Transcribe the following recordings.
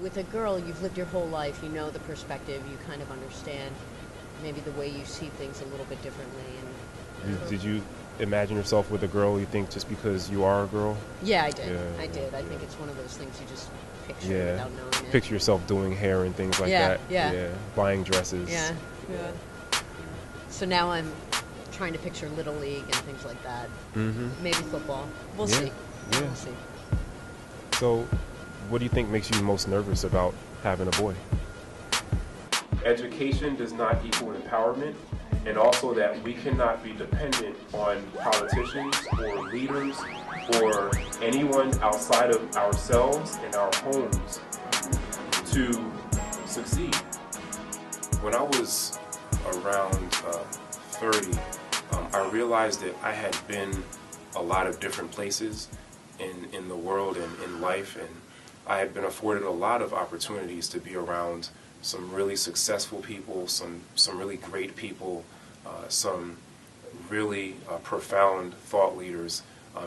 with a girl, you've lived your whole life, you know the perspective, you kind of understand maybe the way you see things a little bit differently. And did you imagine yourself with a girl, you think, just because you are a girl? Yeah, I did. I did. I think it's one of those things you just picture without knowing it. Picture yourself doing hair and things like that. Yeah. Buying dresses. Yeah. So now I'm trying to picture Little League and things like that. Maybe football. We'll see. Yeah. We'll see. So, what do you think makes you most nervous about having a boy? Education does not equal empowerment, and also that we cannot be dependent on politicians or leaders or anyone outside of ourselves and our homes to succeed. When I was around 30, I realized that I had been a lot of different places in the world and in life, and I had been afforded a lot of opportunities to be around some really successful people, some really great people, some really profound thought leaders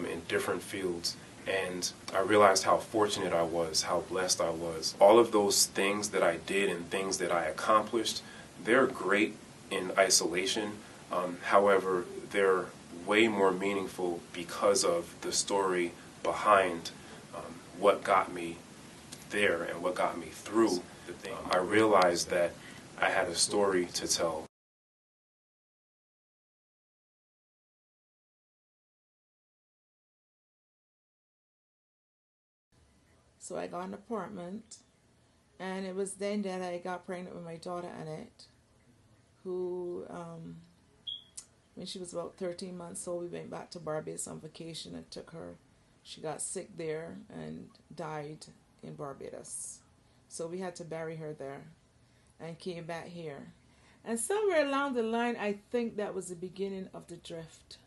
in different fields. And I realized how fortunate I was, how blessed I was. All of those things that I did and things that I accomplished, they're great in isolation. However, they're way more meaningful because of the story behind what got me there and what got me through the thing. I realized that I had a story to tell. So I got an apartment, and it was then that I got pregnant with my daughter Annette, who, when she was about 13 months old, we went back to Barbados on vacation and took her. She got sick there and died in Barbados. So we had to bury her there and came back here. And somewhere along the line, I think that was the beginning of the drift.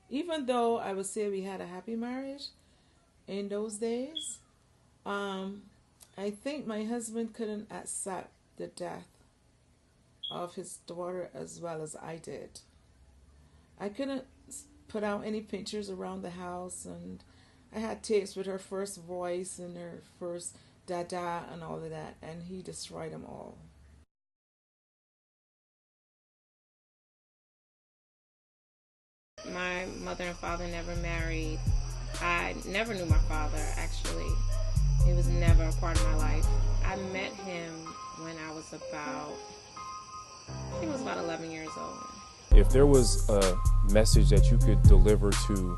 Even though I would say we had a happy marriage in those days, I think my husband couldn't accept the death of his daughter as well as I did. I couldn't put out any pictures around the house, and I had tapes with her first voice and her first dada and all of that, and he destroyed them all. My mother and father never married. I never knew my father, actually. He was never a part of my life. I met him when I was about, I think it was about 11 years old. If there was a message that you could deliver to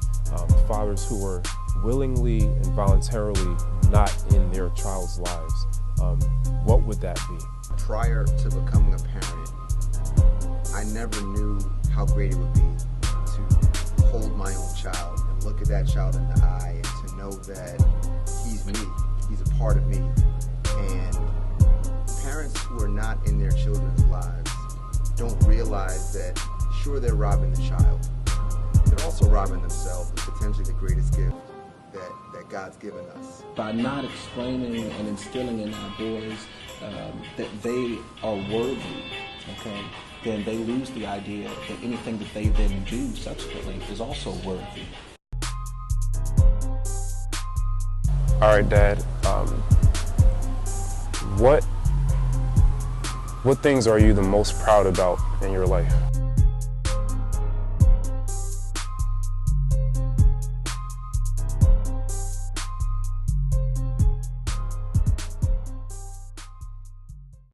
fathers who are willingly and voluntarily not in their child's lives, what would that be? Prior to becoming a parent, I never knew how great it would be to hold my own child and look at that child in the eye and to know that he's me, he's a part of me. And parents who are not in their children's lives don't realize that, sure, they're robbing the child, they're also robbing themselves of potentially the greatest gift that God's given us. By not explaining and instilling in our boys that they are worthy, okay, then they lose the idea that anything that they then do subsequently is also worthy. All right, Dad. What things are you the most proud about in your life?